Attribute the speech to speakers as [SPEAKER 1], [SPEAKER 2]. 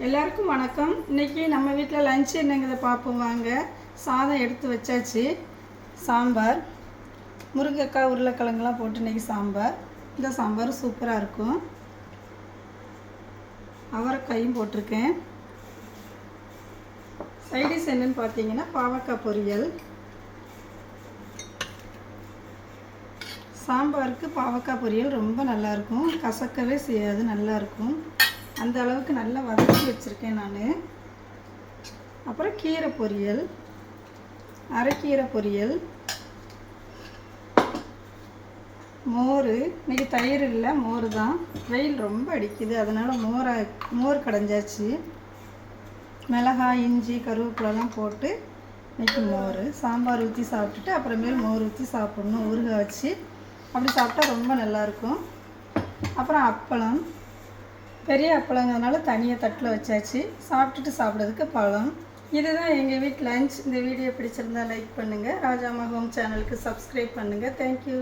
[SPEAKER 1] எல்லாருக்கும் வணக்கம். இன்றைக்கி நம்ம வீட்டில் லஞ்ச் என்னங்கிறத பார்ப்போம் வாங்க. சாதம் எடுத்து வச்சாச்சு. சாம்பார், முருங்கைக்காய் உருளைக்கிழங்குலாம் போட்டு இன்றைக்கி சாம்பார். இந்த சாம்பார் சூப்பராக இருக்கும். அவரைக்காயும் போட்டிருக்கேன். சைடிஷ் என்னன்னு பார்த்தீங்கன்னா பாவக்காய் பொரியல். சாம்பாருக்கு பாவக்காய் பொரியல் ரொம்ப நல்லாயிருக்கும், கசக்கவே செய்யாது, நல்லாயிருக்கும். அந்த அளவுக்கு நல்லா வதக்கி வச்சுருக்கேன் நான். அப்புறம் கீரை பொரியல், அரைக்கீரை பொரியல், மோர். இன்றைக்கி தயிர் இல்லை, மோர் தான். வெயில் ரொம்ப அடிக்குது, அதனால் மோர் கடைஞ்சாச்சு. மிளகாய், இஞ்சி, கருவேப்பிலெலாம் போட்டு இன்றைக்கி மோர். சாம்பார் ஊற்றி சாப்பிட்டுட்டு அப்புறமேல் மோர் ஊற்றி சாப்பிட்ணும், ஊறுகாய் வச்சு. அப்படி சாப்பிட்டா ரொம்ப நல்லாயிருக்கும். அப்புறம் அப்பளம், பெரிய அப்பளங்கிறதுனால தனியாக தட்டில் வச்சாச்சு. சாப்பிட்டுட்டு சாப்பிட்றதுக்கு பழம். இதுதான் எங்கள் வீட்டு லஞ்ச். இந்த வீடியோ பிடிச்சிருந்தா லைக் பண்ணுங்கள். ராஜாமா ஹோம் சேனலுக்கு சப்ஸ்கிரைப் பண்ணுங்கள். தேங்க்யூ.